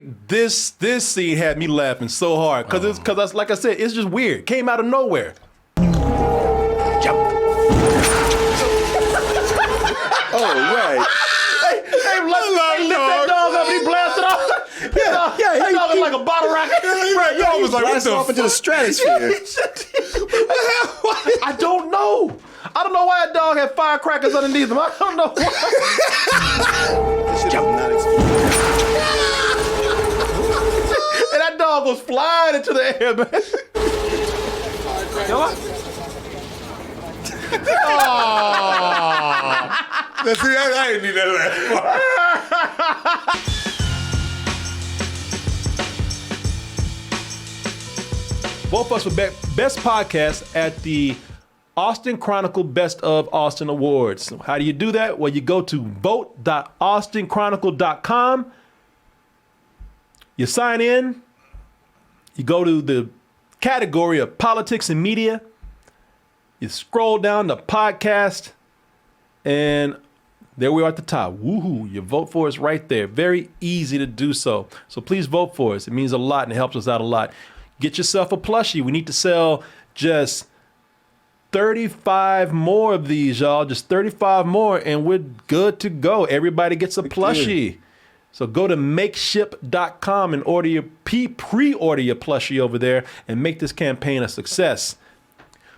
This scene had me laughing so hard because like I said, it's just weird. Came out of nowhere. Jump. Oh, right. Hey, lift that dog up and he blasted off. That dog is like a bottle rocket. Right, y'all was like, what the off into the stratosphere. I don't know. I don't know why that dog had firecrackers underneath him. I don't know why. And that dog was flying into the air, man. See, I didn't need that last part. Vote for us for Best Podcast at the Austin Chronicle Best of Austin Awards. How do you do that? Well, you go to vote.austinchronicle.com. You sign in. You go to the category of politics and media. You scroll down to podcast. And there we are at the top. Woohoo. You vote for us right there. Very easy to do so. So please vote for us. It means a lot and it helps us out a lot. Get yourself a plushie. We need to sell just 35 more of these, y'all. Just 35 more and we're good to go. Everybody gets a plushie. So go to makeship.com and order your pre-order your plushie over there and make this campaign a success.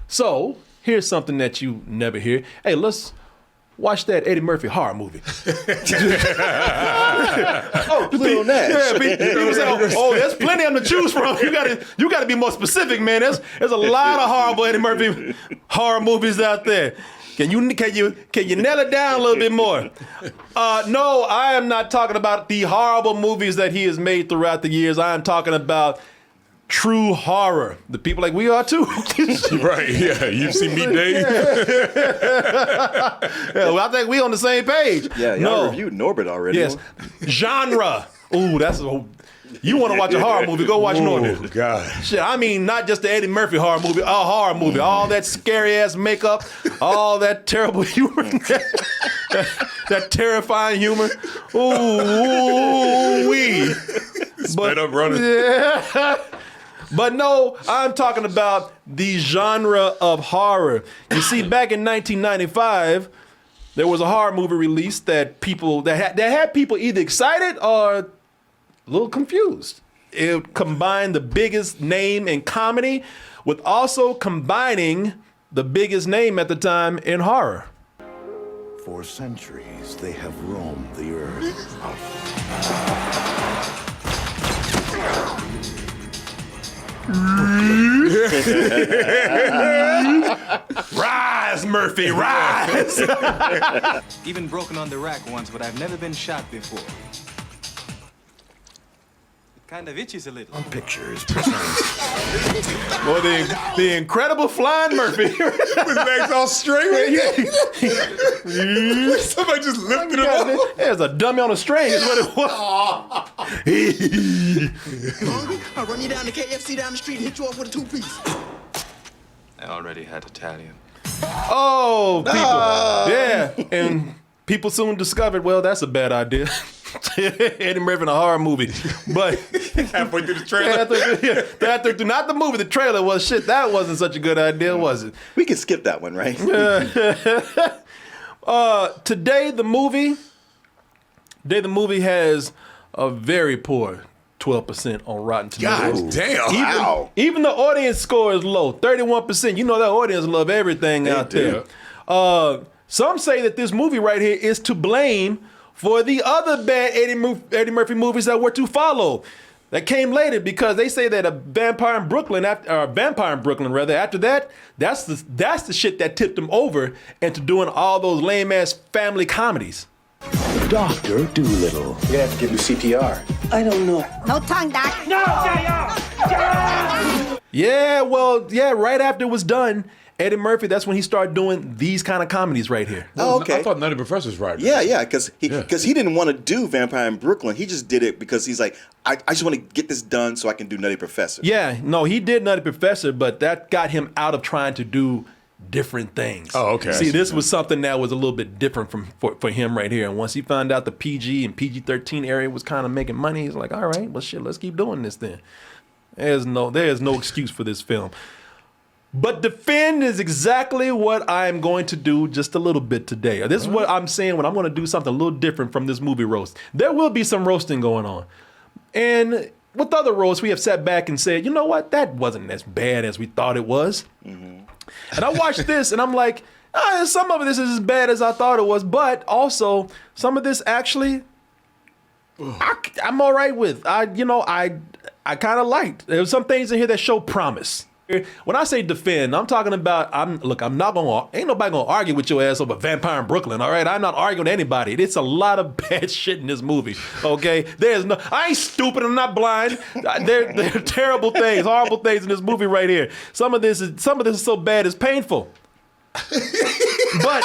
So here's something that you never hear. Hey, let's watch that Eddie Murphy horror movie. Oh, Little Nash. Yeah, people say, oh, there's plenty of them to choose from. You gotta be more specific, man. There's a lot of horrible Eddie Murphy horror movies out there. Can you nail it down a little bit more? No, I am not talking about the horrible movies that he has made throughout the years. I am talking about true horror. The people like we are too. Right, yeah. You've seen me, Dave. Yeah, well, I think we on the same page. Yeah, y'all reviewed Norbit already. Yes. Genre. Ooh, you want to watch a horror movie, go watch Norbit. Oh, God. Shit, I mean, not just the Eddie Murphy horror movie, a horror movie. All that scary ass makeup, all that terrible humor, that terrifying humor. Ooh, wee. Sped up running. Yeah. But no, I'm talking about the genre of horror. You see, back in 1995, there was a horror movie released that had people either excited or a little confused. It combined the biggest name in comedy with also combining the biggest name at the time in horror. For centuries, they have roamed the earth. Rise, Murphy, rise! Even broken on the rack once, but I've never been shot before. It kind of itches a little. Pictures. Well, the incredible Flying Murphy. His legs all straight. Somebody just lifted him up. There's a dummy on a string is what it was. Hungry? I'll run you down to KFC down the street and hit you off with a 2-piece. I already had Italian. Oh, people. Yeah. And people soon discovered, well, that's a bad idea. Eddie Murphy in a horror movie. But Halfway through the trailer. after, not the movie, the trailer was shit. That wasn't such a good idea, was it? We can skip that one, right? Today the movie has a very poor 12% on Rotten Tomatoes. God damn. Even the audience score is low, 31%. You know that audience love everything out there. Some say that this movie right here is to blame for the other bad Eddie Murphy movies that were to follow. That came later because they say that a Vampire in Brooklyn, after that, that's the shit that tipped him over into doing all those lame ass family comedies. Dr. Dolittle. You're gonna have to give him CPR. I don't know. No tongue, Doc. Yeah, right after it was done, Eddie Murphy, that's when he started doing these kind of comedies right here. Oh, okay. I thought Nutty Professor's right. Yeah, because he didn't want to do Vampire in Brooklyn. He just did it because he's like, I just want to get this done so I can do Nutty Professor. Yeah, no, he did Nutty Professor, but that got him out of trying to do different things. Oh, okay. See, this was something that was a little bit different for him right here. And once he found out the PG and PG-13 area was kind of making money, he's like, all right, well, shit, let's keep doing this then. There is no excuse for this film. But defend is exactly what I'm going to do just a little bit today. This is what I'm saying when I'm going to do something a little different from this movie roast. There will be some roasting going on. And with other roasts, we have sat back and said, you know what? That wasn't as bad as we thought it was. And I watched this and I'm like, some of this is as bad as I thought it was, but also some of this actually, I'm all right with. I kind of liked. There were some things in here that show promise. When I say defend, I'm talking about, ain't nobody gonna argue with your ass over Vampire in Brooklyn, all right? I'm not arguing with anybody. It's a lot of bad shit in this movie, okay? I ain't stupid, I'm not blind. There are terrible things, horrible things in this movie right here. Some of this is so bad it's painful. But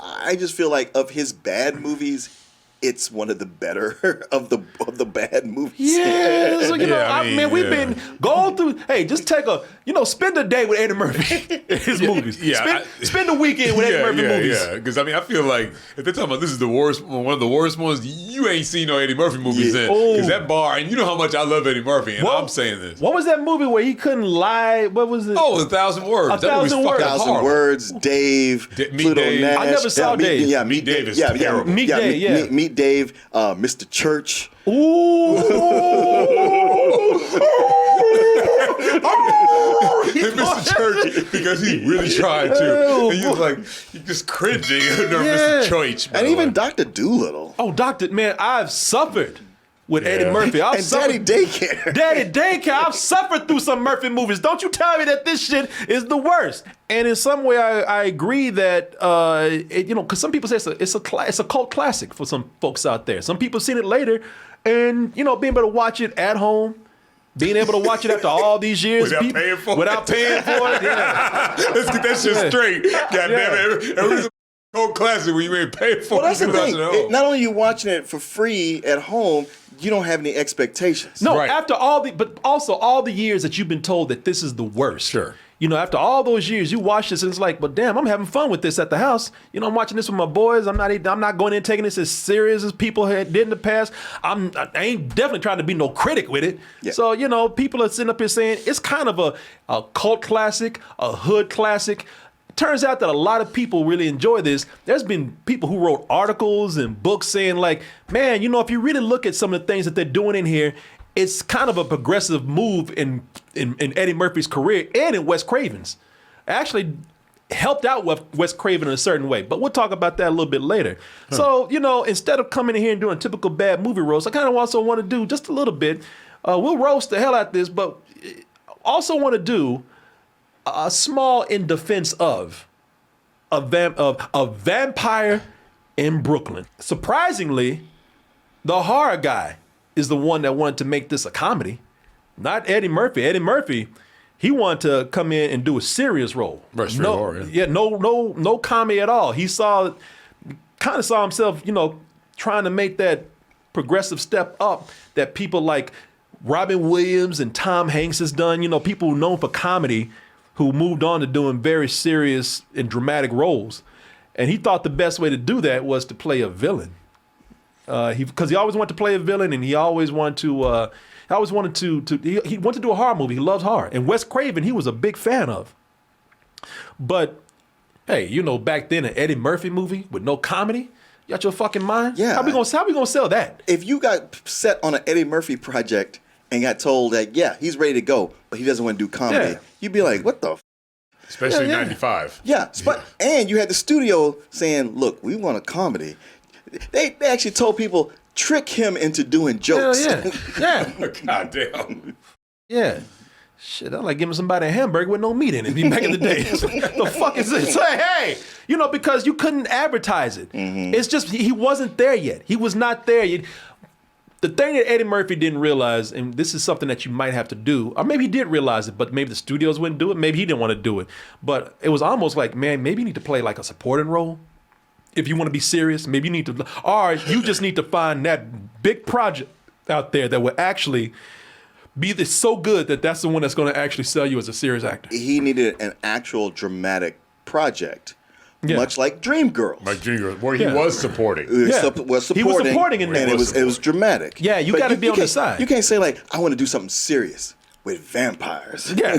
I just feel like of his bad movies, it's one of the better of the bad movies. yeah, so, we've yeah. been going through. Hey, just spend a day with Eddie Murphy in his movies. Yeah, spend a weekend with Eddie Murphy movies. Yeah, because I feel like if they're talking about this is the worst, one of the worst ones, you ain't seen no Eddie Murphy movies in. Because that bar, and you know how much I love Eddie Murphy, and I'm saying this. What was that movie where he couldn't lie? What was it? Oh, 1,000 Words. That movie's 1,000 fucking Words. 1,000 horrible. Words, Dave, Meet Pluto Dave. Nash. I never saw Dave. Meet Dave is terrible. Meet Dave, Meet Dave, Mr. Church. Ooh. Mr. Church, because he really tried to. And you're just cringing under Mr. Church. And even Dr. Doolittle. Oh, I've suffered with Eddie Murphy. And Daddy Daycare. Daddy Daycare. I've suffered through some Murphy movies. Don't you tell me that this shit is the worst. And in some way, I agree that because some people say it's a cult classic for some folks out there. Some people have seen it later, and being able to watch it at home. Being able to watch it after all these years without paying for it. Yeah. Let's get that shit straight. God damn it. Everything's a cold classic when you ain't paying for Well, that's it. the thing. Not only are you watching it for free at home, you don't have any expectations. No, Right. after but also all the years that you've been told that this is the worst. Sure. After all those years, you watch this and it's like, but damn, I'm having fun with this at the house. I'm watching this with my boys. I'm not going in taking this as serious as people did in the past. I ain't definitely trying to be no critic with it. Yeah. So, people are sitting up here saying it's kind of a cult classic, a hood classic. Turns out that a lot of people really enjoy this. There's been people who wrote articles and books saying like, man, if you really look at some of the things that they're doing in here, it's kind of a progressive move in Eddie Murphy's career and in Wes Craven's. Actually helped out with Wes Craven in a certain way, but we'll talk about that a little bit later. So, instead of coming in here and doing a typical bad movie roast, I kind of also want to do just a little bit. We'll roast the hell out of this, but also want to do a small in defense of a Vampire in Brooklyn. Surprisingly, the horror guy is the one that wanted to make this a comedy, not Eddie Murphy. Eddie Murphy, he wanted to come in and do a serious role. Right, straight horror, no comedy at all. He kind of saw himself, trying to make that progressive step up that people like Robin Williams and Tom Hanks has done. People known for comedy who moved on to doing very serious and dramatic roles. And he thought the best way to do that was to play a villain. Because he always wanted to play a villain, and he always wanted to. He wanted to do a horror movie. He loves horror, and Wes Craven he was a big fan of. But hey, back then an Eddie Murphy movie with no comedy, you got your fucking mind? Yeah. How we gonna sell that? If you got set on an Eddie Murphy project and got told that he's ready to go, but he doesn't want to do comedy, you'd be like, what the? Especially in 95. Yeah, and you had the studio saying, look, we want a comedy. They actually told people, trick him into doing jokes. Yeah. God damn. Yeah. Shit, I like giving somebody a hamburger with no meat in it. Back in the day. The fuck is this? Hey, because you couldn't advertise it. Mm-hmm. It's just, he wasn't there yet. He was not there yet. The thing that Eddie Murphy didn't realize, and this is something that you might have to do, or maybe he did realize it, but maybe the studios wouldn't do it. Maybe he didn't want to do it. But it was almost like, man, maybe you need to play like a supporting role. If you want to be serious, maybe you need to, or you just need to find that big project out there that will actually be this so good that that's the one that's going to actually sell you as a serious actor. He needed an actual dramatic project, much like Dreamgirls. Like Dreamgirls, where he was supporting. Yeah. Was supporting. He was supporting in and there. it was dramatic. Yeah, you But got to be on the can't- side. You can't say like, I want to do something serious with vampires. Yeah.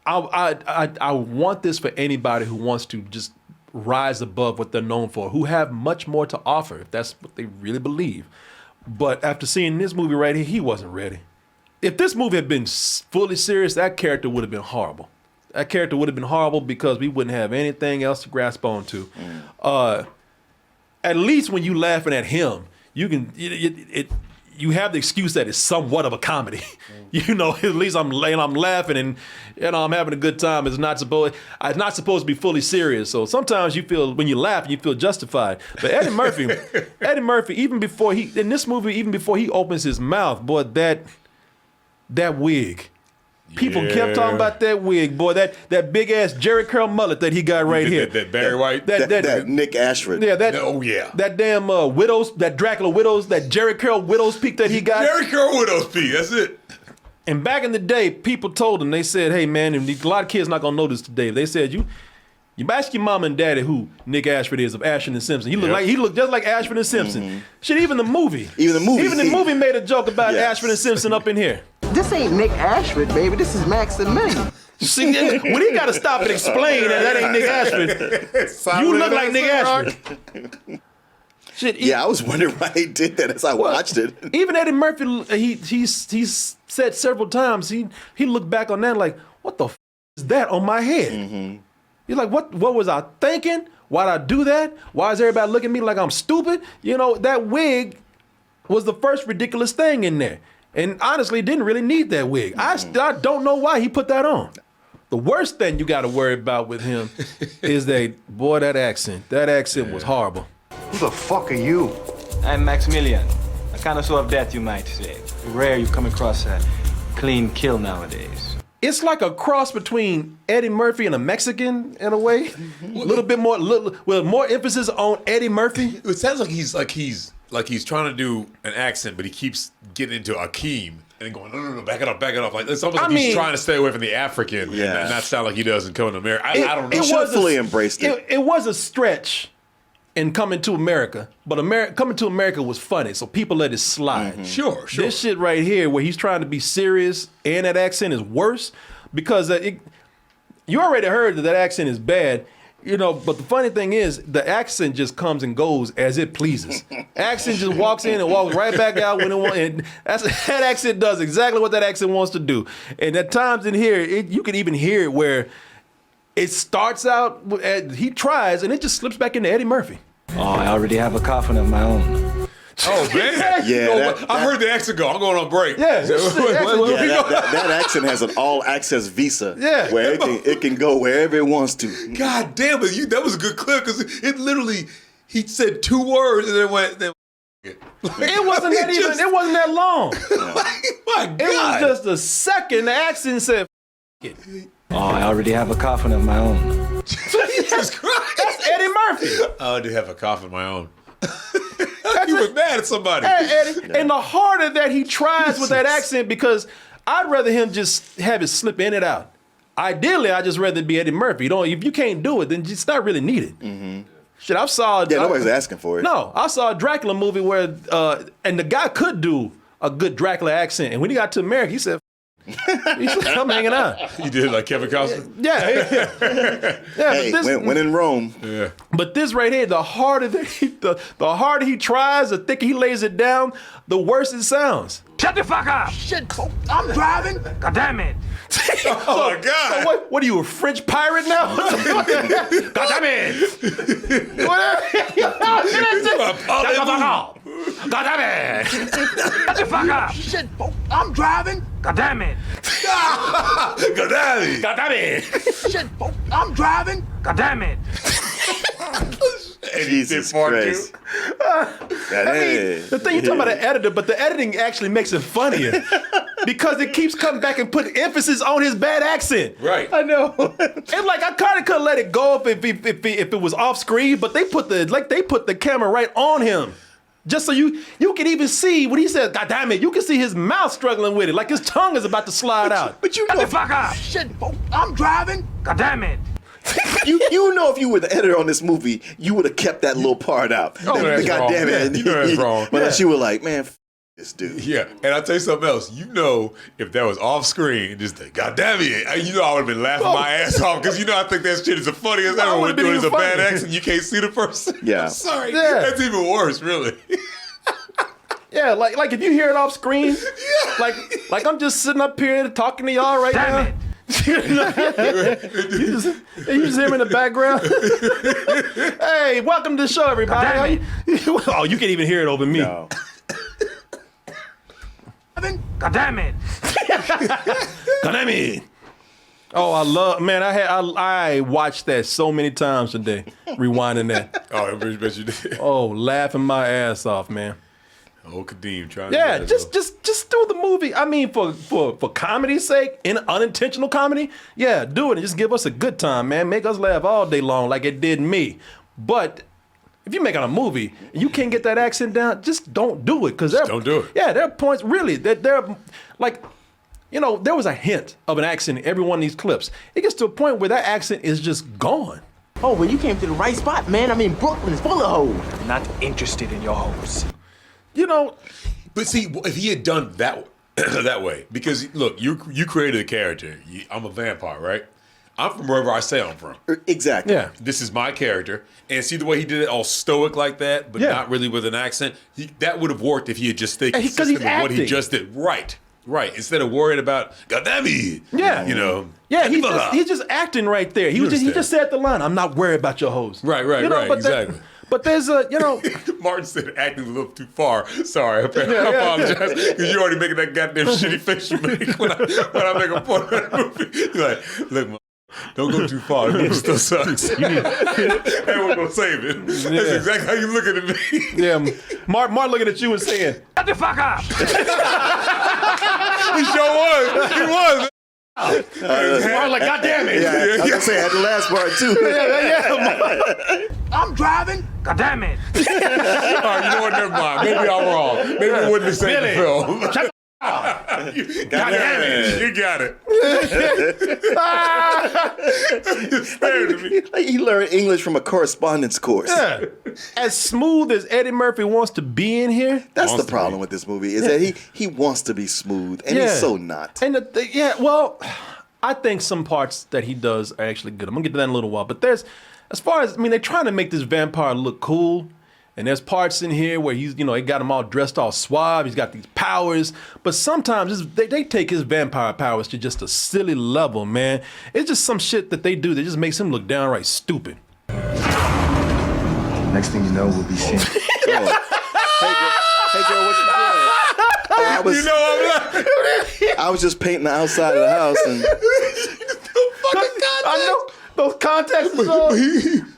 I want this for anybody who wants to just rise above what they're known for, who have much more to offer, if that's what they really believe. But after seeing this movie right here, he wasn't ready. If this movie had been fully serious, that character would have been horrible. That character would have been horrible because we wouldn't have anything else to grasp onto. At least when you laughing at him, you can you have the excuse that it's somewhat of a comedy. You know, at least I'm laughing and I'm having a good time. It's not supposed to be fully serious. So sometimes you feel when you laugh, you feel justified. But Eddie Murphy, even before he opens his mouth, boy, that wig. People kept talking about that wig, boy. That big ass Jerry curl mullet that he got right here. That Barry White. That Nick Ashford. Yeah, that damn that Dracula Widows, that Jerry curl widow's peak that he got. Jerry curl widow's peak. That's it. And back in the day, people told him, they said, "Hey man," and a lot of kids not gonna know this today. They said, "You ask your mom and daddy who Nick Ashford is of Ashford and Simpson. He looked just like Ashford and Simpson." Mm-hmm. Shit, even the movie made a joke about Ashford and Simpson up in here. This ain't Nick Ashford, baby. This is Max and Minnie. See, when he got to stop and explain that ain't Nick Ashford, you look like Nick Ashford. Shit, Yeah, I was wondering why he did that as I watched it. Even Eddie Murphy, he's said several times, he looked back on that like, what the is that on my head? Mm-hmm. He's like, what was I thinking? Why'd I do that? Why is everybody looking at me like I'm stupid? You know, that wig was the first ridiculous thing in there. And honestly, didn't really need that wig. I don't know why he put that on. The worst thing you got to worry about with him is that accent. That accent was horrible. Who the fuck are you? I'm Maximilian, a connoisseur of death, you might say. Rare you come across a clean kill nowadays. It's like a cross between Eddie Murphy and a Mexican in a way. A little bit more, with more emphasis on Eddie Murphy. It sounds like he's trying to do an accent, but he keeps getting into Akeem and going, no, back it up. Like it's almost like he's trying to stay away from the African and not sound like he does in Coming to America. I don't know. He should fully embraced it. It was a stretch in Coming to America, but Coming to America was funny, so people let it slide. Mm-hmm. Sure. This shit right here, where he's trying to be serious and that accent is worse, because you already heard that accent is bad. You know, but the funny thing is, the accent just comes and goes as it pleases. Accent just walks in and walks right back out when it wants. And that accent does exactly what that accent wants to do. And at times in here, you can even hear it where it starts out, he tries, and it just slips back into Eddie Murphy. Oh, I already have a coffin of my own. Oh man! I heard the accent go. I'm going on break. Yeah, that accent has an all-access visa. Yeah. Where it can go wherever it wants to. God damn it! That was a good clip because it literally he said 2 words and then went. It wasn't that even. It wasn't that long. My God! It was just a second. The accent said, "It." Oh, I already have a coffin of my own. Jesus Christ! That's Eddie Murphy. I do have a coffin of my own. You were mad at somebody. Eddie. And the harder that he tries with that accent, because I'd rather him just have it slip in and out. Ideally, I'd just rather be Eddie Murphy. If you can't do it, then it's not really needed. Mm-hmm. Shit, nobody's asking for it. No, I saw a Dracula movie where, and the guy could do a good Dracula accent. And when he got to America, he said, I'm hanging out. You did like Kevin Costner? Yeah. Hey, when in Rome. Yeah. But this right here, the harder he tries, the thicker he lays it down, the worse it sounds. Shut the fuck up! Shit, I'm driving. God damn it! Oh my God! So what are you, a French pirate now? God damn it! Shut the fuck up! God damn it! Shut the fuck up! Shit, I'm driving. God damn it! Gaddafi! God damn it! Shit, I'm driving. God damn it! Jesus Christ. The thing, you're talking about an editor, but the editing actually makes it funnier because it keeps coming back and putting emphasis on his bad accent. Right. I know. And like I kind of could let it go if it was off screen, but they put the camera right on him. Just so you can even see when he says, God damn it, you can see his mouth struggling with it, like his tongue is about to slide out. But you Shut know, the fuck up! Shit, folks, I'm driving. God damn it! you know, if you were the editor on this movie, you would have kept that little part out. Oh, that's God damn wrong. it. You know that's wrong. But you were like, man, this dude. Yeah, and I'll tell you something else. You know, if that was off screen, just the God damn it, you know I would have been laughing my ass off because you know I think that shit is the funniest ever when doing a bad accent. You can't see the person. Yeah. I'm sorry. Yeah. That's even worse, really. Yeah, like if you hear it off screen, like I'm just sitting up here talking to y'all right Damn now. it! you just hear him in the background. Hey, welcome to the show, everybody. Oh, you can't even hear it over me. No. God damn it! God damn it. Oh, I watched that so many times today, rewinding that. Oh, I bet you did. Oh, laughing my ass off, man. Old Kadeem trying Yeah, to just do the movie. I mean, for comedy's sake, in unintentional comedy, yeah, do it and just give us a good time, man. Make us laugh all day long like it did me. But if you're making a movie and you can't get that accent down, just don't do it. don't do it. Yeah, there are points really that they're like, you know, there was a hint of an accent in every one of these clips. It gets to a point where that accent is just gone. Oh, well, you came to the right spot, man. I mean, Brooklyn's full of hoes. I'm not interested in your hoes. You know, But see, if he had done that that way, because look, you created a character. I'm a vampire, right? I'm from wherever I say I'm from. Exactly. yeah. This is my character, and see the way he did it, all stoic like that, but Yeah. not really with an accent. That would have worked if he had just stayed 'cause consistent he's with what he acting. just did. Right. Instead of worrying about goddamn it. Yeah. You know. Yeah, shut the fuck up. he's just acting right there. He understand. just said the line, I'm not worried about your hoes. Right, You know, but exactly. But there's a, you know, Martin said acting a little too far. Sorry, I apologize because you're already making that goddamn shitty face you make when I make a point of that movie. You're like, look, don't go too far. The movie still sucks. And we're gonna save it. That's exactly how you looking at me. yeah, Mark looking at you and saying, Shut the fuck up! He sure was. He was. Mark like, God damn it. Yeah, I was gonna say I had the last part too. I'm driving. God damn it! All right, you know what? Never mind. Maybe I'm wrong. Maybe we wouldn't have saved the film. God damn it. You got it. Staring at me. Like he learned English from a correspondence course. Yeah. As smooth as Eddie Murphy wants to be in here. That's Wants the to problem with this movie is that he wants to be smooth and he's so not. And well, I think some parts that he does are actually good. I'm gonna get to that in a little while. But they're trying to make this vampire look cool. And there's parts in here where he's, they got him all dressed all suave. He's got these powers. But sometimes they take his vampire powers to just a silly level, man. It's just some shit that they do that just makes him look downright stupid. Next thing you know, we'll be seeing. Hey girl, what you doing? I was just painting the outside of the house and I know those contacts is on.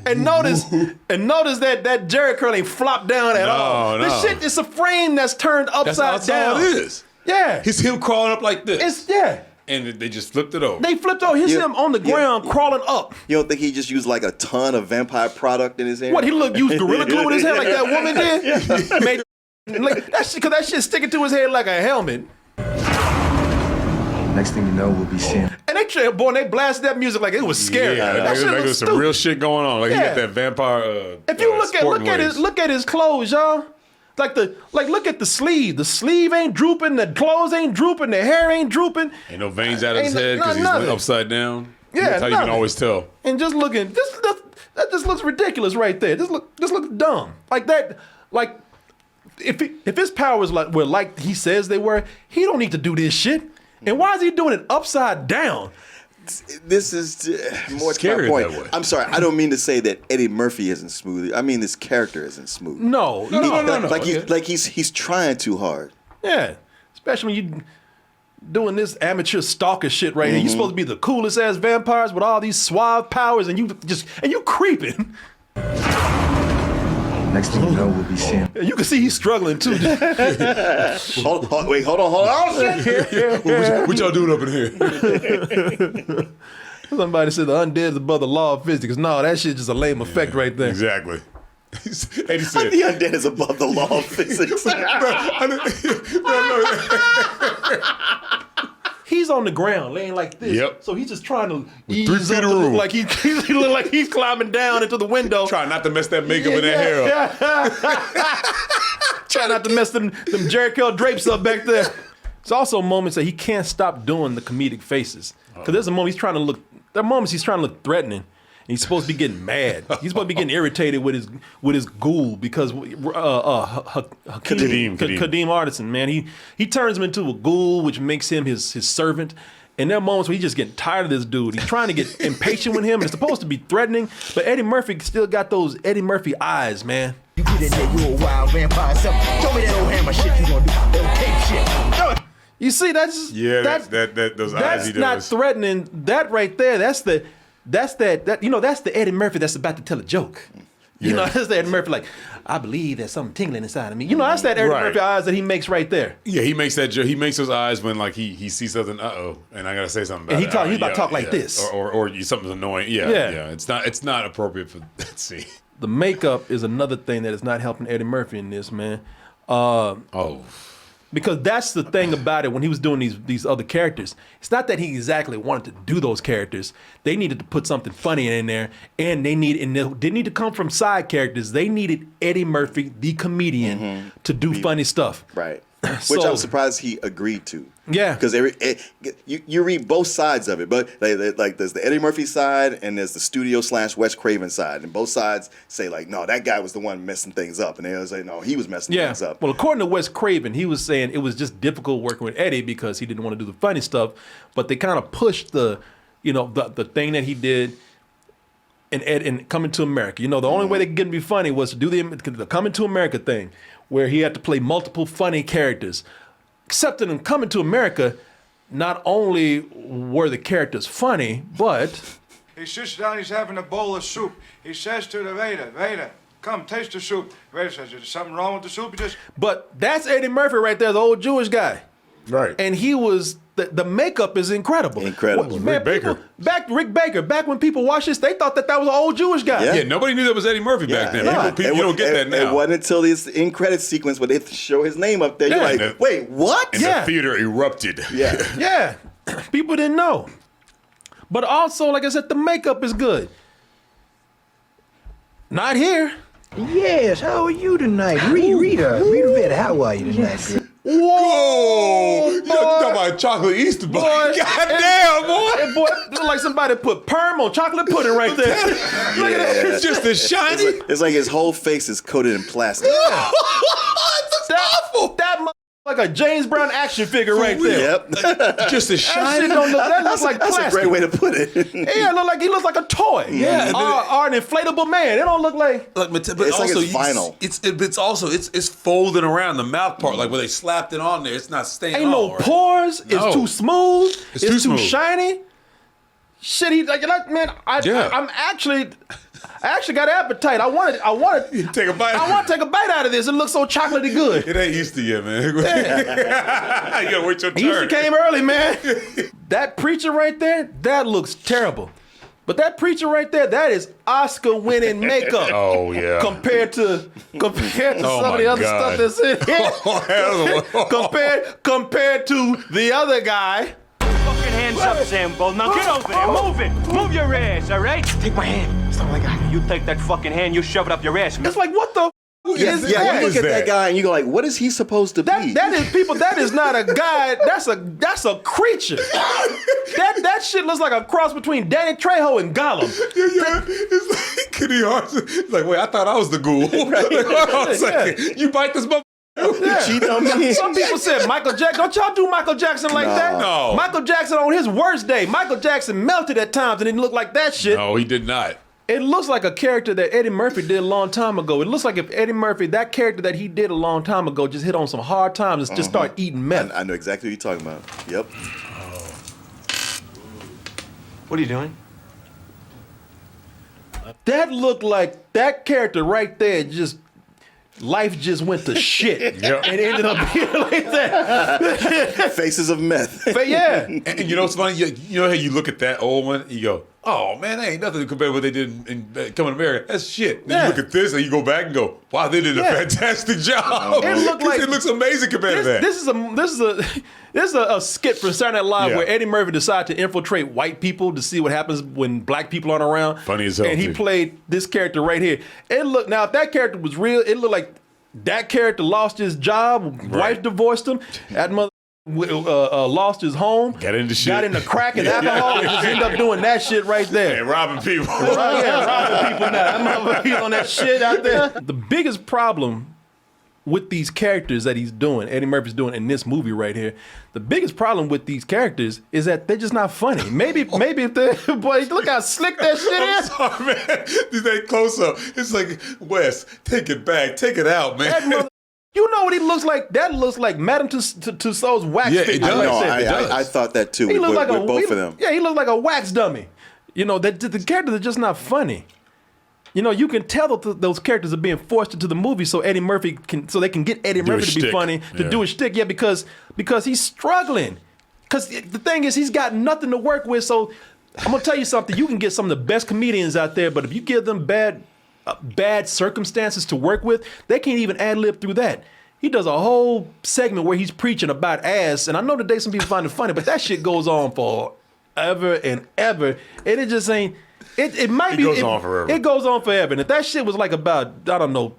And notice that Jerry curl ain't flopped down at all. No. This shit is a frame that's turned That's upside down. all it is. Yeah. It's him crawling up like this. It's And they just flipped it over. They flipped over. Here's him on the ground crawling up. you don't think he just used like a ton of vampire product in his hair? What, he used Gorilla Glue in his hair like that woman did? Made, like, because that shit sticking to his head like a helmet. Next thing you know, we'll be seeing. And they blasted that music like it was scary. Yeah, that shit like was there's some stupid. real shit going on. Like he Yeah. got that vampire. If you look sporting at ways. his clothes, y'all. Look at the sleeve. The sleeve ain't drooping. The clothes ain't drooping. The hair ain't drooping. Ain't no veins out of his Ain't head because he's nothing. upside down. Yeah, That's how you can nothing. always tell. And just looking, that just looks ridiculous right there. This looks dumb. Like that. Like if his powers were like he says they were, he don't need to do this shit. And why is he doing it upside down? This is more to Scary my point. that way. I'm sorry, I don't mean to say that Eddie Murphy isn't smooth. I mean this character isn't smooth. No. Like he's trying too hard. Yeah, especially when you doing this amateur stalker shit right here. You supposed to be the coolest ass vampires with all these suave powers, and you creeping. Next thing you know, we'll be seeing. You can see he's struggling too. Hold on. Oh, shit. What y'all doing up in here? Somebody said the undead is above the law of physics. No, that shit just a lame effect right there. Exactly. Eddie said, The undead is above the law of physics. He's on the ground, laying like this. Yep. So he's just trying to With ease 3 feet up of to look room. like he look like he's climbing down into the window. Try not to mess that makeup in that hair up. Try not to mess them Jerry Curl drapes up back there. It's also moments that he can't stop doing the comedic faces. Because there's a moment he's trying to look. There are moments he's trying to look threatening. And he's supposed to be getting mad. He's supposed to be getting irritated with his ghoul because Kadeem Hardison, man, he turns him into a ghoul, which makes him his servant. And there are moments where he's just getting tired of this dude. He's trying to get impatient with him. And it's supposed to be threatening, but Eddie Murphy still got those Eddie Murphy eyes, man. You get in there, you a wild vampire. Show me that old hammer shit you gonna do. That old cape shit. You see, that's those eyes he does. That's not threatening. That right there, that's the Eddie Murphy that's about to tell a joke. You know, that's the Eddie Murphy like, I believe there's something tingling inside of me. You know, that's that Eddie Murphy eyes that he makes right there. Yeah, he makes that joke. He makes those eyes when like he sees something. And I gotta say something about And it. he's about to talk like this, or something's annoying. Yeah. It's not appropriate for that scene. The makeup is another thing that is not helping Eddie Murphy in this, man. Because that's the thing about it when he was doing these other characters. It's not that he exactly wanted to do those characters. They needed to put something funny in there, and they didn't need to come from side characters. They needed Eddie Murphy, the comedian, to do funny stuff. Right. Which I'm surprised he agreed to. Yeah. Because you read both sides of it, but like there's the Eddie Murphy side and there's the studio / Wes Craven side. And both sides say like, no, that guy was the one messing things up. And they say, no, he was messing things up. Well, according to Wes Craven, he was saying it was just difficult working with Eddie because he didn't want to do the funny stuff. But they kind of pushed the thing that he did in Coming to America. You know, the only way they could get him to be funny was to do the Coming to America thing, where he had to play multiple funny characters. Except in Coming to America, not only were the characters funny, but... He sits down, he's having a bowl of soup. He says to the waiter, come, taste the soup. The waiter says, is something wrong with the soup? But that's Eddie Murphy right there, the old Jewish guy. Right. And he was... The makeup is incredible. Incredible. Man, Rick Baker. Back when people watched this, they thought that was an old Jewish guy. Yeah, nobody knew that was Eddie Murphy back then. People you don't get that now. It wasn't until this end credit sequence where they show his name up there. Yeah. You're like, wait, what? And the theater erupted. Yeah. Yeah. People didn't know. But also, like I said, the makeup is good. Not here. Yes, how are you tonight? Rita, how are you tonight? Whoa! You talking about chocolate Easter bunny? Goddamn, boy! Boy, it look like somebody put perm on chocolate pudding right there. Look at that. It's just as shiny. It's like his whole face is coated in plastic. That's awful. That like a James Brown action figure right there. Yep. Just as That shiny. shit don't look, that looks like That's plastic. a great way to put it. Yeah, he looks like a toy. Yeah. Or an inflatable man. It don't look like... But It's also, like it's vinyl. It's folding around the mouth part, like where they slapped it on there. It's not staying Ain't on. no right? pores. No. It's too smooth. It's It's too too smooth. shiny. Shit, he like man. I actually got appetite. I want to Take a bite. I want to take a bite out of this. It looks so chocolatey good. It ain't Easter yet, man. You gotta wait your turn. Easter came early, man. That preacher right there, that looks terrible. But that preacher right there, that is Oscar-winning makeup. Oh yeah. Compared to some of the other God. stuff that's in here. compared to the other guy. Fucking hands up, Sambo. Now get over there. Move it. Move your ass, all right? Take my hand. That's all I got. You take that fucking hand, you shove it up your ass, man. It's like, what the is Yeah, that? you look at that? that guy and you go like, what is he supposed to be? That is not a guy. That's a creature. That shit looks like a cross between Danny Trejo and Gollum. Yeah. It's like Kitty Hart. It's like, wait, I thought I was the ghoul. Like, hold on a second. You bite this motherfucker. Yeah. Cheat on me? Some people said Michael Jackson. Don't y'all do Michael Jackson like that? No. Michael Jackson on his worst day. Michael Jackson melted at times and didn't look like that shit. No, he did not. It looks like a character that Eddie Murphy did a long time ago. It looks like if Eddie Murphy, that character that he did a long time ago, just hit on some hard times and just start eating meth. I know exactly what you're talking about. Yep. What are you doing? That looked like that character right there just... Life just went to shit Yep. and ended up being like that. Faces of meth. But yeah. And you know what's funny? You know how you look at that old one, you go, oh man, that ain't nothing compared to what they did in Coming to America. That's shit. Then Yeah. you look at this and you go back and go, wow, they did a fantastic job. It looks amazing compared to that. This is a skit from Saturday Night Live Yeah. where Eddie Murphy decided to infiltrate white people to see what happens when black people aren't around. Funny as hell, And he too. played this character right here. Now if that character was real, it looked like that character lost his job, wife divorced him, that mother lost his home, Got into shit. got into crack and alcohol, and just ended up doing that shit right there. And robbing people. Right, yeah, robbing people now. That motherfucker, he on that shit out there. The biggest problem with these characters that he's doing, Eddie Murphy's doing in this movie right here, the biggest problem with these characters is that they're just not funny. Maybe if they, boy, look how slick that shit I'm is. sorry, man. This close up. It's like, Wes, take it back. Take it out, man. That mother, you know what he looks like? That looks like Madame Tussauds wax Yeah, it figure. does. right No, there. I thought that too He with, looks like with both of them. Yeah, he looks like a wax dummy. You know, the characters are just not funny. You know, you can tell that those characters are being forced into the movie so they can get Eddie Do a Murphy to be shtick. funny, to Yeah. do a shtick. Yeah, because he's struggling. Because the thing is, he's got nothing to work with. So I'm gonna tell you something. You can get some of the best comedians out there, but if you give them bad circumstances to work with, they can't even ad lib through that. He does a whole segment where he's preaching about ass, and I know today some people find it funny, but that shit goes on forever and ever, and it just ain't. It might be. It goes on forever. It goes on forever, and if that shit was like about, I don't know,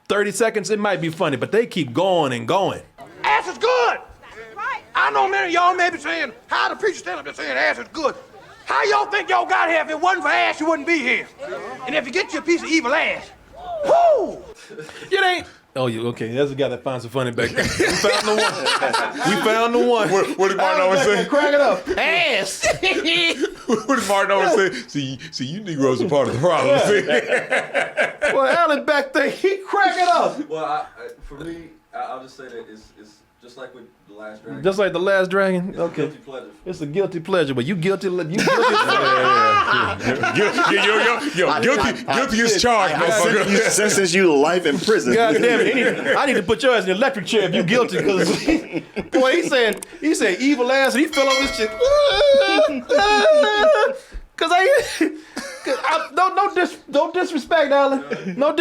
30 seconds, it might be funny, but they keep going and going. Ass is good. I know many of y'all may be saying, how the preacher stand up and saying ass is good. How y'all think y'all got here? If it wasn't for ass, you wouldn't be here. And if you get you a piece of evil ass, whoo! It ain't. Oh, you okay? That's the guy that finds it funny back there. We found the one. We found the one. What did Martin always say? Crack it up. Ass. What did Martin always say? See, you Negroes are part of the problem. Well, Alan back there, he crack it up. Well, for me, I'll just say that it's just like with The Last Dragon. Just like The Last Dragon. It's Okay. a guilty pleasure. It's a guilty pleasure, but you guilty. You guilty. Guilty as charged, motherfucker. Sentence you to life in prison. God damn it! I need to put your ass in the electric chair if you guilty. Because boy, he said evil ass, and he fell on this shit. Cause no disrespect, Alan. No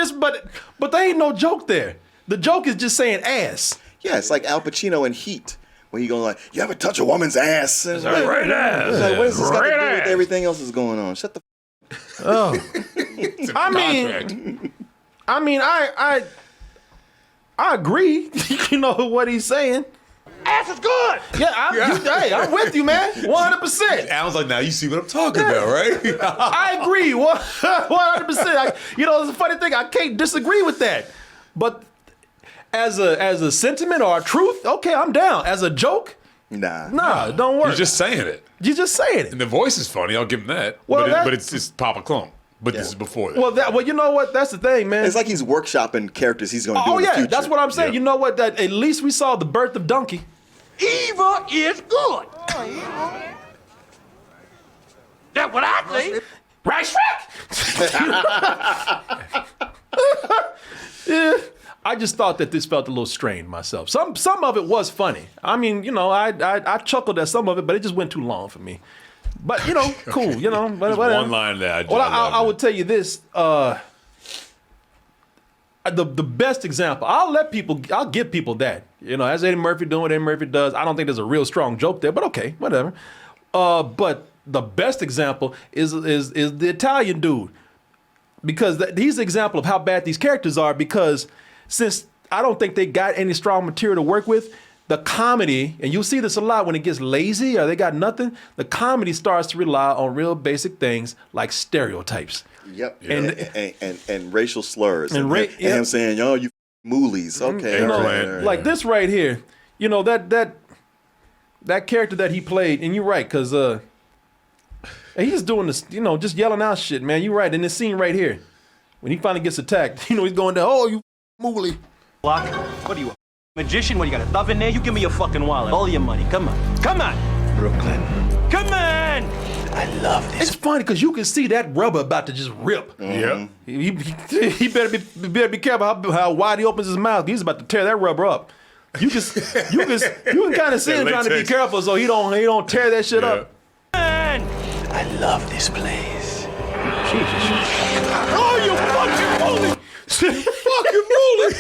but there ain't no joke there. The joke is just saying ass. Yeah, it's like Al Pacino in Heat, where he going like, "You ever touch a woman's ass?" And it's like, Right ass. it's like, what does this got to do with Right everything else that's going on? Shut the. Oh, It's a I contract. mean, I agree. You know what he's saying. Ass is good. Yeah, I'm with you, man. 100%. Alan's like, now you see what I'm talking about, right? I agree. 100%. You know, it's a funny thing. I can't disagree with that. But as a sentiment or a truth, okay, I'm down. As a joke, Nah. it don't work. You're just saying it. You're just saying it. And the voice is funny, I'll give him that. Well, but it's Papa Clone. But this is before that. Well, you know what? That's the thing, man. It's like he's workshopping characters he's going to do Oh in the yeah, future. that's what I'm saying. Yeah. You know what? That at least we saw the birth of Donkey. Evil is good. That's what I say. Right, Shrek? Yeah. I just thought that this felt a little strained myself. Some of it was funny. I mean, you know, I chuckled at some of it, but it just went too long for me. But you know, cool. You know, but There's whatever. one line there. Well, I would tell you this. The best example. I'll give people that. You know, as Eddie Murphy doing what Eddie Murphy does. I don't think there's a real strong joke there, but okay, whatever. But the best example is the Italian dude, because he's the example of how bad these characters are. Because since I don't think they got any strong material to work with, the comedy, and you'll see this a lot when it gets lazy or they got nothing, the comedy starts to rely on real basic things like stereotypes. Yep. And- And racial slurs. And And him saying, "Yo, you moolies." Okay. You know, all right. like this right here, you know, that character that he played, and you're right, because he's just doing this, you know, just yelling out shit, man. You're right. In this scene right here, when he finally gets attacked, you know, he's going down, "Oh, you mooly." Block. What are you, a magician? What, you got a thumb in there? You give me your fucking wallet. All your money. Come on. Come on. Brooklyn, Come on. I love this. It's funny because you can see that rubber about to just rip. Yep. He better be careful how wide he opens his mouth. He's about to tear that rubber up. You can kind of see him trying to be latex. careful so he don't tear that shit up. Come on. I love this place. Oh, you fucking bully! Fucking bully!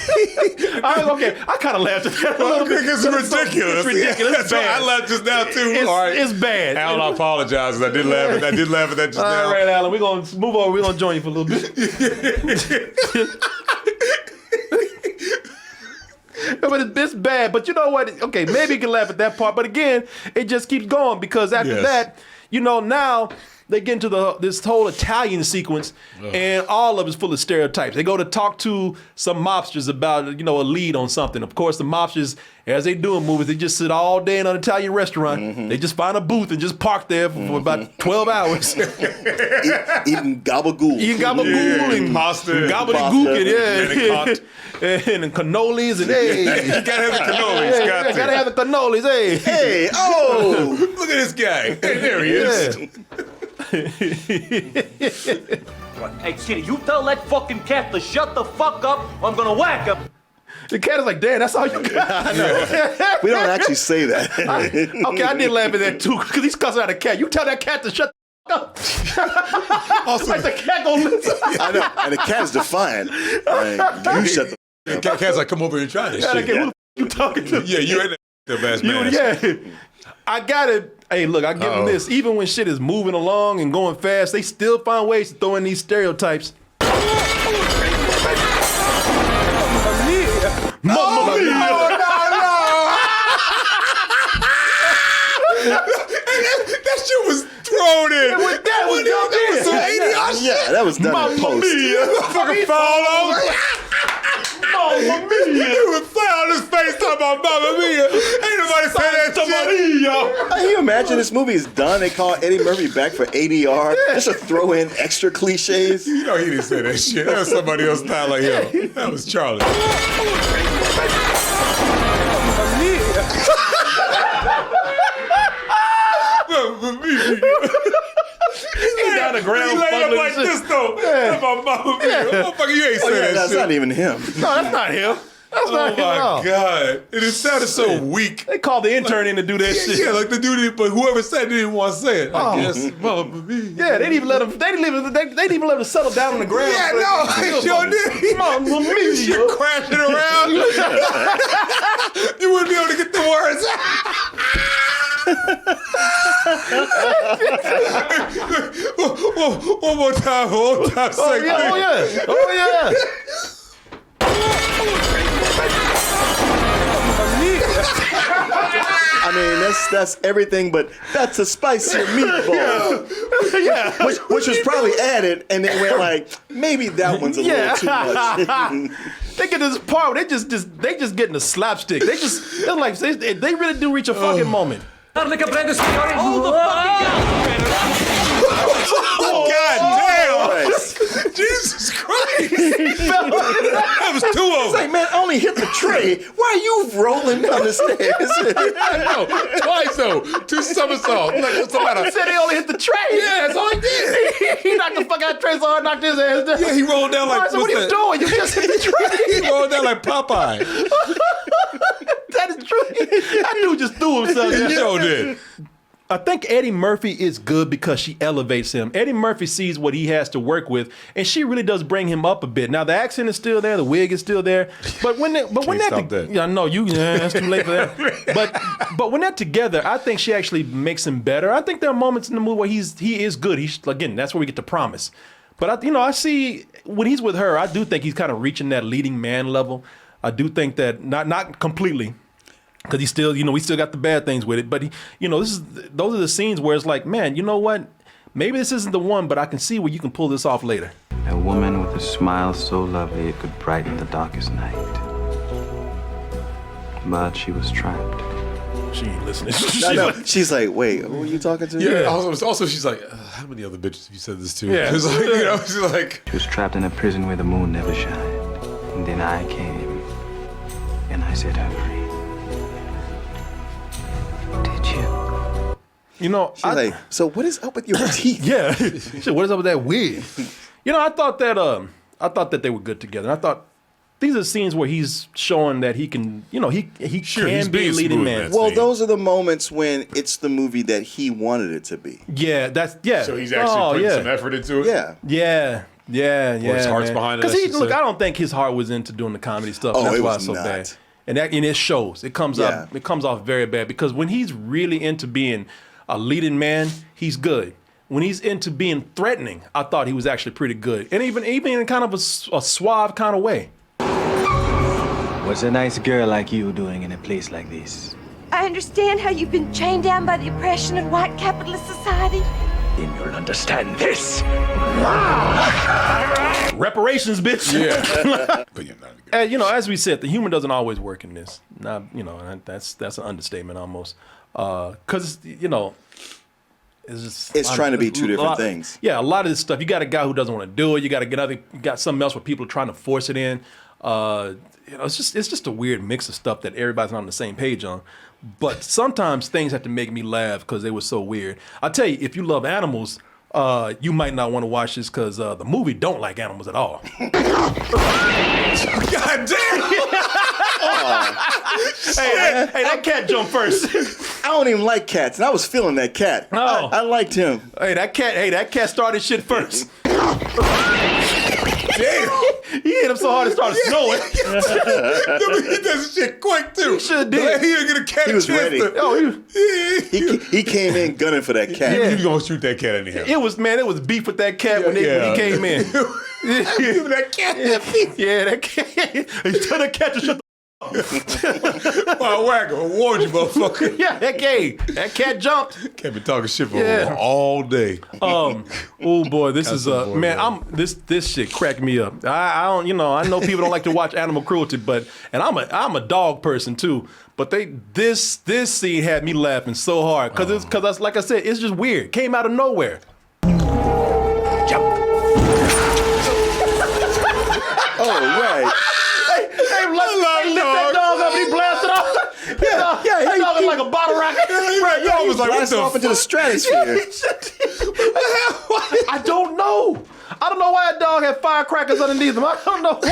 Okay, I kind of laughed at that a little bit. It's ridiculous. It's ridiculous. That's why I laughed just now too. It's bad. Alan, I apologize. I did laugh at that. Just now. All right, Alan, we're gonna move on. We're gonna join you for a little bit. But it's bad. But you know what? Okay, maybe you can laugh at that part. But again, it just keeps going because after that, now they get into this whole Italian sequence, and all of it's full of stereotypes. They go to talk to some mobsters about, a lead on something. Of course, the mobsters, as they do in movies, they just sit all day in an Italian restaurant. Mm-hmm. They just find a booth and just park there for about 12 hours. Eating gabagool. And pasta. Gobbledygook, and cannolis, and hey. You gotta have the cannolis. Gotta have the cannolis, hey. Hey, oh. Look at this guy. Hey, there he is. Hey, kitty, you tell that fucking cat to shut the fuck up or I'm gonna whack him. The cat is like, damn, that's all you got. I know. We don't actually say that. I did laugh at that too, because he's cussing out a cat. You tell that cat to shut the fuck up. Also, like the cat gonna listen. I know, and the cat is defiant. Like, you shut the Cat's like, come over here and try this shit. Who the you talking to? Yeah, you ain't the best man. Yeah. I got it. Hey, look, I give them this. Even when shit is moving along and going fast, they still find ways to throw in these stereotypes. Mamma mia! That shit was thrown in. That was some ADR shit. Yeah, that was done in post. Fucking fall over. Mamma mia! He was flat on his face talking about Mamma Mia. Ain't nobody say that shit. Can you imagine this movie is done? They call Eddie Murphy back for ADR just to throw in extra cliches. You know he didn't say that shit. That was somebody else style like him. That was Charlie. He's down the ground. He laid up like this though. That's my Mamma Mia. Motherfucker, you ain't say that That's shit. not even him. No, that's not him. That's not him at all. Oh my God. It sounded so weak. They called the intern in to do that shit. Yeah, like the dude, but whoever said it didn't want to say it. I guess. Mamma Mia. Yeah, they didn't even let him. They didn't even let him settle down on the ground. Yeah, no, they sure did. Mamma Mia. Shit crashing around. You wouldn't be able to get the words. One more time. Oh yeah. I mean, that's everything, but that's a spicier meatball. Yeah. Which was probably added, and they went like, maybe that one's a little too much. They get to this part where they just getting the slapstick. They're like they really do reach a fucking moment. Hold the fucking gun. Oh, God damn! Jesus Christ! That was two of It's them. like, man, I only hit the tray. Why are you rolling down the stairs? I know, twice though. Two somersaults. Like, what's the matter? He said he only hit the tray. Yeah, that's all he did. He knocked the fuck out of the tray, so I knocked his ass down. Yeah, he rolled down like. I said, what are you doing? You just hit the tray. He rolled down like Popeye. That is true. That dude just threw himself. He sure did. I think Eddie Murphy is good because she elevates him. Eddie Murphy sees what he has to work with, and she really does bring him up a bit. Now the accent is still there, the wig is still there, but when that. Yeah, I know that's too late for that. But when they're together, I think she actually makes him better. I think there are moments in the movie where he is good. Again, that's where we get the promise. But I see when he's with her, I do think he's kind of reaching that leading man level. I do think that not completely. Because he still, we still got the bad things with it. But, those are the scenes where it's like, man, you know what? Maybe this isn't the one, but I can see where you can pull this off later. A woman with a smile so lovely it could brighten the darkest night. But she was trapped. She ain't listening. She's like, wait, who are you talking to? Yeah. Also, she's like, how many other bitches have you said this to? Yeah. It's like, she's like. She was trapped in a prison where the moon never shined. And then I came, and I set her free. Did you? She's like, so what is up with your teeth? Yeah. What is up with that wig? I thought that they were good together. I thought these are scenes where he's showing that he can, he can be a leading man. Well, those are the moments when it's the movie that he wanted it to be. Yeah, So he's actually putting some effort into it. Yeah. Yeah. Or his heart's behind it. Because I don't think his heart was into doing the comedy stuff. Oh, That's it why was it's so not. bad. And it shows. It comes up. It comes off very bad because when he's really into being a leading man, he's good. When he's into being threatening, I thought he was actually pretty good, and even in kind of a suave kind of way. What's a nice girl like you doing in a place like this? I understand how you've been chained down by the oppression of white capitalist society. Then you'll understand this. Reparations, bitch. Yeah. But you're not And, as we said, the humor doesn't always work in this. Now, that's an understatement almost. Because it's trying to be two different things. Yeah, a lot of this stuff. You got a guy who doesn't want to do it. You got something else where people are trying to force it in. It's just a weird mix of stuff that everybody's not on the same page on. But sometimes things have to make me laugh because they were so weird. I tell you, if you love animals, you might not want to watch this because the movie don't like animals at all. God damn! Hey, that cat jumped first. I don't even like cats, and I was feeling that cat. Oh. I liked him. Hey, that cat started shit first. Damn! He hit him so hard it started snowing. He does shit quick too. He sure did. He didn't get a cat. He was ready. He came in gunning for that cat. Yeah. He was gonna shoot that cat anyhow. It was beef with that cat when he came in. That cat. Yeah, that cat. He told that cat to shut the My whacker, I warned you, motherfucker. Yeah, that cat jumped. Can't be talking shit for all day. Oh boy, this is man. This shit cracked me up. I don't, I know people don't like to watch animal cruelty, and I'm a dog person too. But this scene had me laughing so hard because like I said, it's just weird. Came out of nowhere. Oh right. Hey, lift that dog up and he blasted off. That dog was like a bottle rocket. Right, y'all was like, what the off into the stratosphere. I don't know. I don't know why that dog had firecrackers underneath him. I don't know why.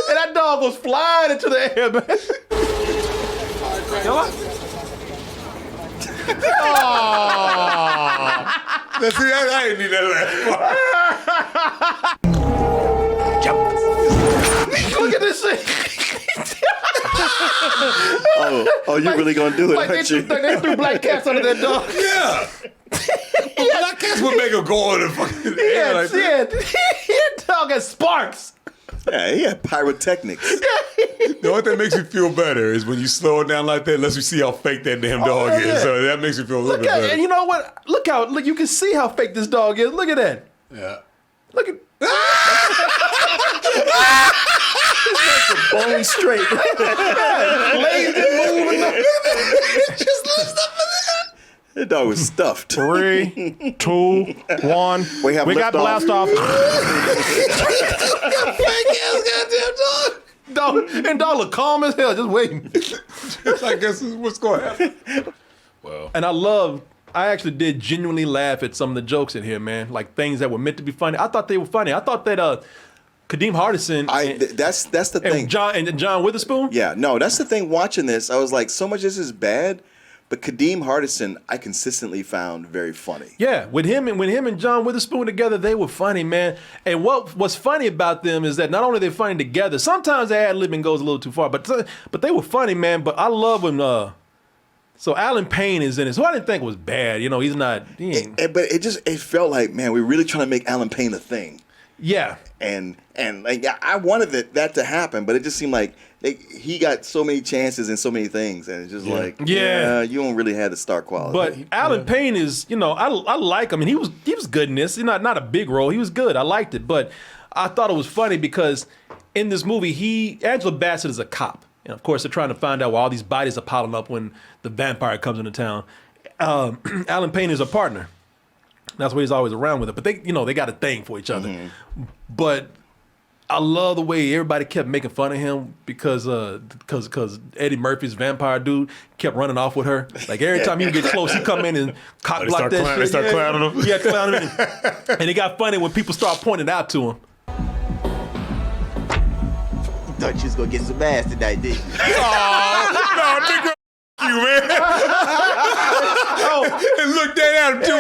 And that dog was flying into the air, man. See, I didn't need that last part. Look at this shit. Oh, you really gonna do it, Like aren't you? they threw black cats under that dog. Yeah. Black cats would make a go in the fucking air like that. That dog has sparks. Yeah, he had pyrotechnics. The only thing that makes me feel better is when you slow it down like that, lets me see how fake that damn dog is. So that makes me feel a little bit better. And you know what? Look, you can see how fake this dog is. Look at that. Yeah. Look at. Bone straight. Lazy moving. Just lift up. That dog was stuffed. 3, 2, 1. We have got liftoff. blast off. Dog look calm as hell, just waiting. I guess what's going to happen. Well, And I actually did genuinely laugh at some of the jokes in here, man. Like things that were meant to be funny. I thought they were funny. I thought that Kadeem Hardison That's the thing. and John Witherspoon. Yeah, no, that's the thing. Watching this, I was like, so much of this is bad, but Kadeem Hardison, I consistently found very funny. Yeah, when him and John Witherspoon together, they were funny, man. And what's funny about them is that not only they're funny together, sometimes the ad-libbing goes a little too far, but they were funny, man. But I love when so Alan Payne is in it, so I didn't think it was bad. He's not. But it felt like, man, we're really trying to make Alan Payne a thing. Yeah. And like I wanted that to happen, but it just seemed like he got so many chances and so many things, and it's just like, you don't really have the star quality. But Alan Payne is, I like him, and he was good in this. Not a big role. He was good. I liked it, but I thought it was funny because in this movie, Angela Bassett is a cop, and of course they're trying to find out why all these bodies are piling up when the vampire comes into town. Alan Payne is a partner. That's why he's always around with it. But they got a thing for each other. Mm-hmm. But I love the way everybody kept making fun of him because Eddie Murphy's vampire dude kept running off with her. Like every time he would get close, he'd come in and cock block that shit. They start clowning him. Yeah, clowning him. And it got funny when people start pointing out to him. You thought you was gonna get some ass tonight, didn't you? Oh, no, nigga. You, man. And look that at him too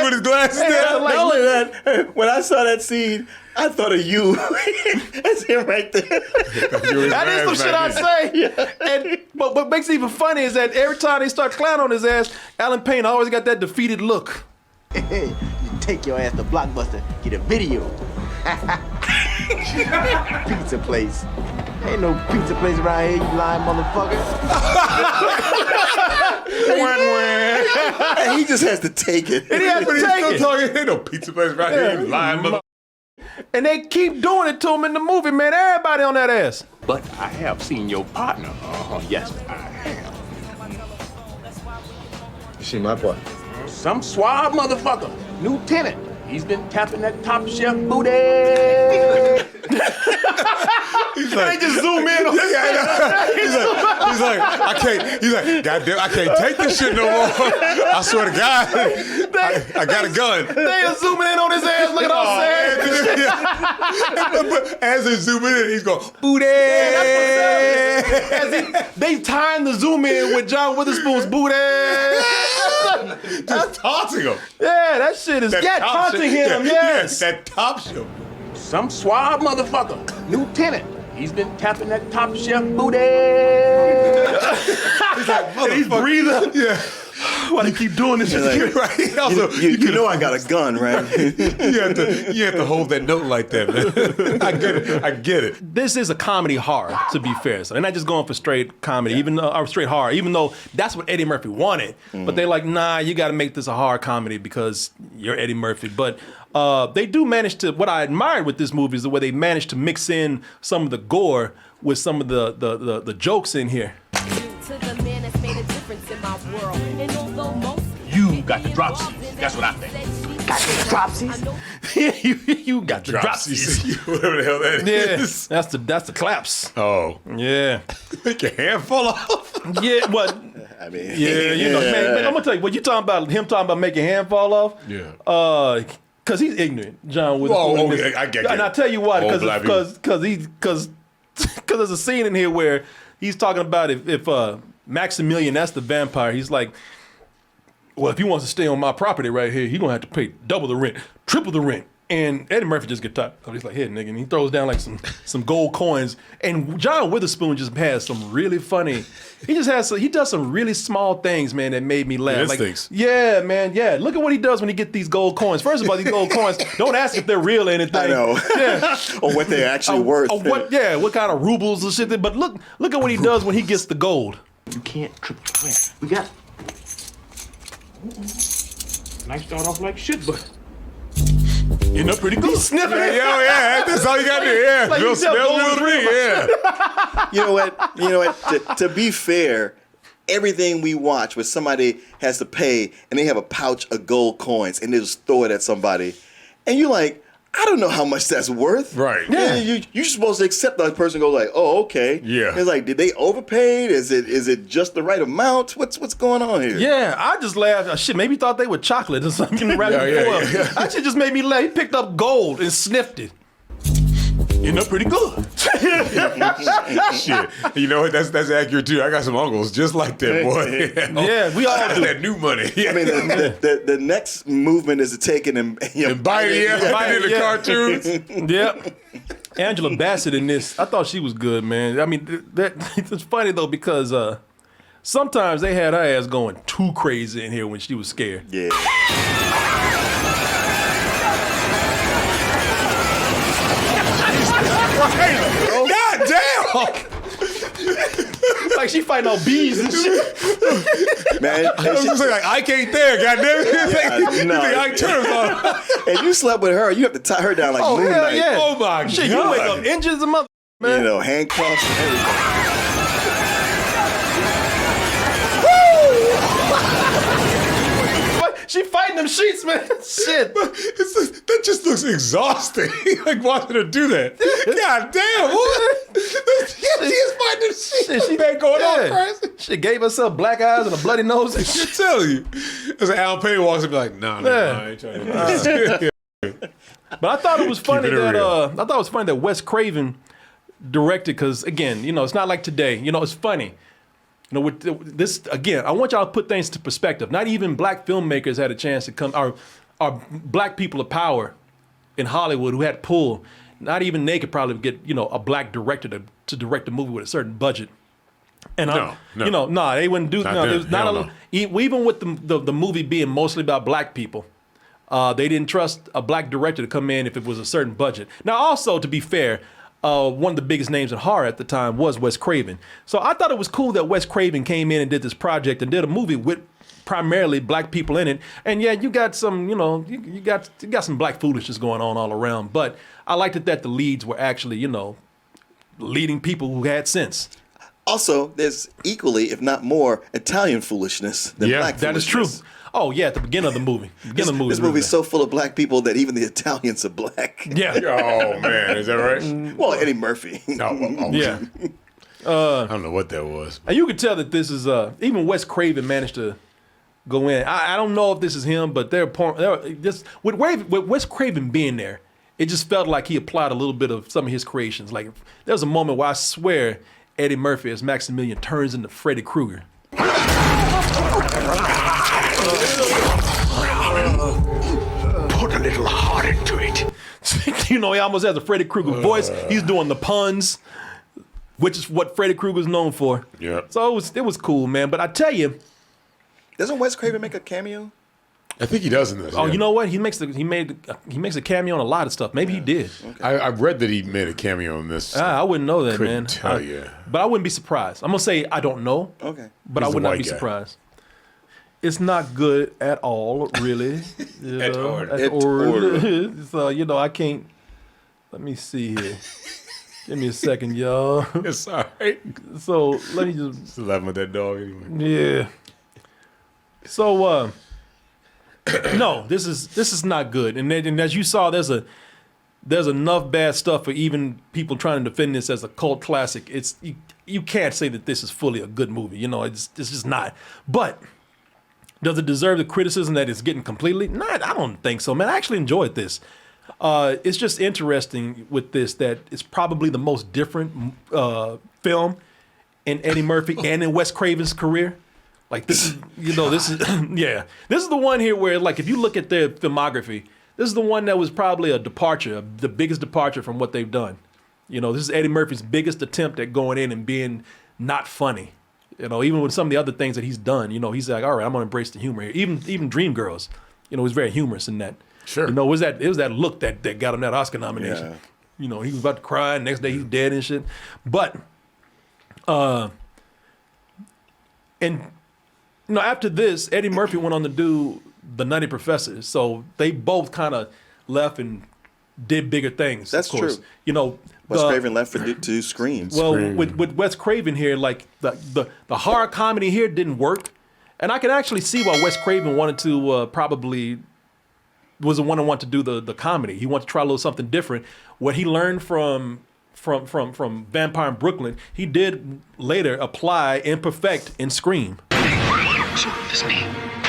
with his glasses down. Not only that, when I saw that scene, I thought of you. That's him right there. That is some shit I say. Yeah. And but what makes it even funny is that every time they start clowning on his ass, Alan Payne always got that defeated look. Hey, you take your ass to Blockbuster, get a video. Pizza place. Ain't no pizza place around here, you lying motherfucker. And he just has to take it. And he has to take it. Talking, ain't no pizza place right here, you lying mother. And they keep doing it to him in the movie, man. Everybody on that ass. But I have seen your partner. Yes, I have. You see my part? Some suave motherfucker. New tenant. He's been tapping that Top Chef booty. He's like, they just zoom in on he's like, I can't. He's like, goddamn, I can't take this shit no more. I swear to God, I got a gun. They are zooming in on his ass, looking all sad. But as they're zooming in, he's going, booty. Yeah, they tying the zoom in with John Witherspoon's booty. Just taunting him. Yeah, that shit is taunting him. Yes, that Top Chef. Some suave motherfucker. New tenant. He's been tapping that Top Chef booty. He's like, motherfucker. He's breathing. Yeah. Why they keep doing this? Like, Right. Also, you know I got a gun, right? you have to hold that note like that, man. I get it. This is a comedy horror, to be fair. So they're not just going for straight comedy, or straight horror, even though that's what Eddie Murphy wanted. But they're like, nah, you got to make this a horror comedy because you're Eddie Murphy. But they do manage to, what I admired with this movie is the way they managed to mix in some of the gore with some of the jokes in here. You got the dropsies. That's what I think. Got the dropsies? you got the dropsies. Whatever the hell that is. That's the claps. Oh. Yeah. Make your hand fall off. Yeah, what? I mean, Yeah, you know, man, I'm gonna tell you what you talking about. Him talking about making hand fall off. Yeah. Cause he's ignorant, John Witherspoon. I get it. And I'll tell you why. Old black people. Because there's a scene in here where he's talking about if Maximilian, that's the vampire. He's like, well, if he wants to stay on my property right here, he's gonna have to pay double the rent, triple the rent. And Eddie Murphy just get tired. So he's like, here, nigga. And he throws down like some gold coins. And John Witherspoon just has some really funny, he does some really small things, man, that made me laugh. Instincts. Yeah, man, yeah. Look at what he does when he get these gold coins. First of all, these gold coins, don't ask if they're real or anything. I know. Yeah. Or what they're actually worth. What kind of rubles and shit. But look at what he does when he gets the gold. You can't triple the rent. We got. Nice start off like shit, but. You know, pretty good. He's sniffing it. Yeah, that's all you got to do. Yeah, Like Bill you tell Smell Gold's will ring. Yeah. You know what? To be fair, everything we watch where somebody has to pay and they have a pouch of gold coins and they just throw it at somebody, and you're like, I don't know how much that's worth. Right. Yeah. You're supposed to accept that person. Go like, oh, okay. Yeah. It's like, did they overpay? Is it just the right amount? What's going on here? Yeah, I just laughed. Shit, maybe thought they were chocolate or something. Rather than foil. That shit just made me laugh. He picked up gold and sniffed it. You know, pretty good. Shit. You know what? That's accurate too. I got some uncles just like that, boy. Yeah, we all do. That new money. I mean, the next movement is to take it and bite it. Bite In the cartoons. Yep. Angela Bassett in this, I thought she was good, man. I mean, it's funny though because sometimes they had her ass going too crazy in here when she was scared. Yeah. God damn! Like she fighting all bees and shit. Man, I was just like, I can't there, goddamn it. no. You think I turn on? And you slept with her, you have to tie her down like Oh, Moon hell Knight. yeah. Oh my Shit, God. you wake up inches a mother, man. You know, handcuffs and everything. She fighting them sheets, man. Shit. That just looks exhausting. Like watching her do that. God damn, what? She is fighting them sheets. She been going on crazy. She gave herself black eyes and a bloody nose. I'm telling you. As Alan Payne walks up, like, nah, I ain't trying to do this. But I thought it was funny that real. I thought it was funny that Wes Craven directed, because again, it's not like today. It's funny. With this again, I want y'all to put things to perspective. Not even black filmmakers had a chance to come, or black people of power in Hollywood who had pull. Not even they could probably get a black director to direct a movie with a certain budget. And they wouldn't do. There's not even with the movie being mostly about black people. They didn't trust a black director to come in if it was a certain budget. Now, also, to be fair, one of the biggest names in horror at the time was Wes Craven. So I thought it was cool that Wes Craven came in and did this project and did a movie with primarily black people in it. And yeah, you got some, you got some black foolishness going on all around. But I liked it that the leads were actually, leading people who had sense. Also, there's equally, if not more, Italian foolishness than black foolishness. That is true. Oh yeah, at the beginning of the movie. This movie's so full of black people that even the Italians are black. Yeah. Oh man, is that right? Well, Eddie Murphy. Yeah. I don't know what that was. And you could tell that this is even Wes Craven managed to go in. I don't know if this is him, but they're just with Wes Craven being there, it just felt like he applied a little bit of some of his creations. Like there was a moment where I swear Eddie Murphy as Maximilian turns into Freddy Krueger. Put a little heart into it. He almost has a Freddy Krueger voice. He's doing the puns, which is what Freddy Krueger's known for. Yeah. So it was cool, man. But I tell you, doesn't Wes Craven make a cameo? I think he does in this. Oh, you know what? He makes a cameo on a lot. Of stuff. Maybe he did. Okay. I read that he made a cameo in this. I wouldn't know that, Couldn't man. tell you. But I wouldn't be surprised. I'm gonna say I don't know. Okay. But He's I would the not be white guy. surprised. It's not good at all, really. At all. At all. So I can't. Let me see here. Give me a second, y'all. It's all right. So let me just. Still laughing with that dog anyway. Yeah. So no, this is not good. And as you saw, there's enough bad stuff for even people trying to defend this as a cult classic. It's you can't say that this is fully a good movie. It's just not. But does it deserve the criticism that it's getting completely? No, I don't think so, man. I actually enjoyed this. It's just interesting with this that it's probably the most different film in Eddie Murphy and in Wes Craven's career. Like this is, this is, yeah. This is the one here where, like, if you look at their filmography, this is the one that was probably a departure, the biggest departure from what they've done. This is Eddie Murphy's biggest attempt at going in and being not funny. Even with some of the other things that he's done, he's like, all right, I'm gonna embrace the humor here. Even Dreamgirls, he's very humorous in that. Sure. It was that look that got him that Oscar nomination. Yeah. He was about to cry, and next day he's dead and shit. But, after this, Eddie Murphy went on to do The Nutty Professor. So they both kind of left and did bigger things. That's of course. true. Wes Craven left to Scream. Well, with Wes Craven here, like the horror comedy here didn't work, and I can actually see why Wes Craven wanted to probably was the one who wanted to do the comedy. He wanted to try a little something different. What he learned from Vampire in Brooklyn, he did later apply and perfect in Scream.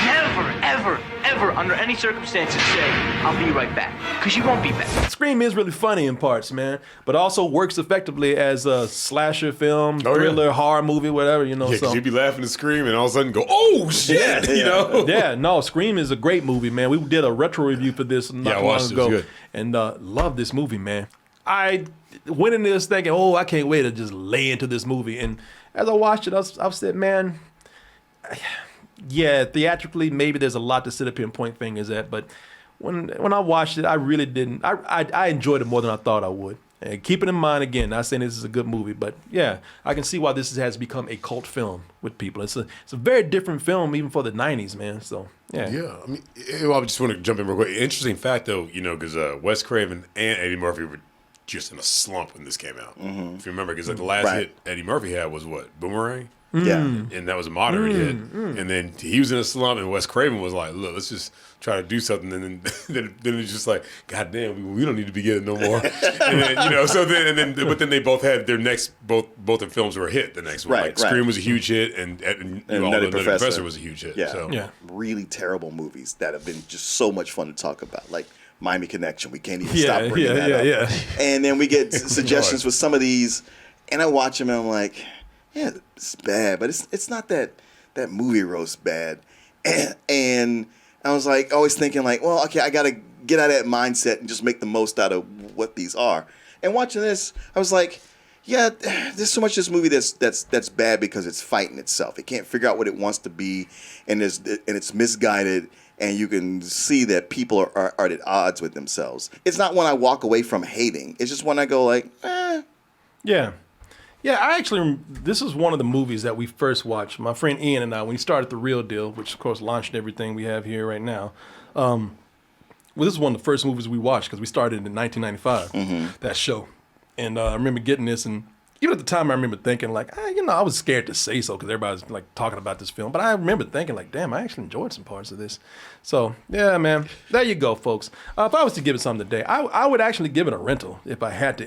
Never, ever, ever, under any circumstances, say, I'll be right back. Because you won't be back. Scream is really funny in parts, man, but also works effectively as a slasher film, thriller, horror movie, whatever, Yeah, because you'd be laughing and screaming and all of a sudden go, oh, shit, Yeah, no, Scream is a great movie, man. We did a retro review for this not long ago. Good. And love this movie, man. I went into this thinking, I can't wait to just lay into this movie. And as I watched it, I've said, man, yeah, theatrically, maybe there's a lot to sit up here and point fingers at, but when I watched it, I really didn't. I enjoyed it more than I thought I would. And keeping in mind, again, not saying this is a good movie, but yeah, I can see why this has become a cult film with people. It's a very different film even for the 90s, man. So, yeah. Yeah, I mean, I just want to jump in real quick. Interesting fact, though, because Wes Craven and Eddie Murphy were just in a slump when this came out. If you remember, because like the last hit Eddie Murphy had was what, Boomerang? Yeah. And that was a moderate hit. And then he was in a slump, and Wes Craven was like, look, let's just try to do something. And then it's just like, God damn, we don't need to be getting no more. And then, but then they both had their next, both their films were a hit the next one. Right, like Scream was a huge hit, and Nutty Professor was a huge hit. Yeah. So. Really terrible movies that have been just so much fun to talk about. Like Miami Connection. We can't even stop bringing that up. Yeah. And then we get suggestions with some of these, and I watch them and I'm like, yeah, it's bad, but it's not that movie roast bad. And I was like always thinking like, well, okay, I gotta get out of that mindset and just make the most out of what these are. And watching this, I was like, yeah, there's so much of this movie that's bad because it's fighting itself. It can't figure out what it wants to be, and it's misguided. And you can see that people are at odds with themselves. It's not one I walk away from hating. It's just one I go like, eh. Yeah. Yeah, this is one of the movies that we first watched. My friend Ian and I, when he started The Real Deal, which of course launched everything we have here right now. This is one of the first movies we watched because we started in 1995, that show. And I remember getting this, and even at the time I remember thinking like, I was scared to say so because everybody's like talking about this film. But I remember thinking like, damn, I actually enjoyed some parts of this. So yeah, man, there you go, folks. If I was to give it something today, I would actually give it a rental if I had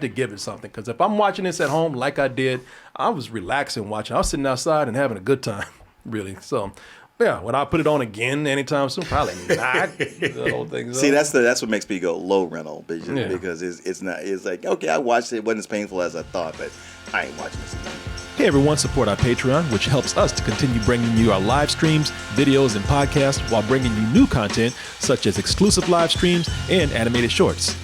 to give it something. Because if I'm watching this at home like I did, I was relaxing watching. I was sitting outside and having a good time, really. So yeah, would I put it on again anytime soon? Probably not. The whole thing. See, that's what makes me go low rental because it's not. It's like, okay, I watched it. It wasn't as painful as I thought, but I ain't watching this again. Hey everyone, support our Patreon, which helps us to continue bringing you our live streams, videos, and podcasts while bringing you new content such as exclusive live streams and animated shorts.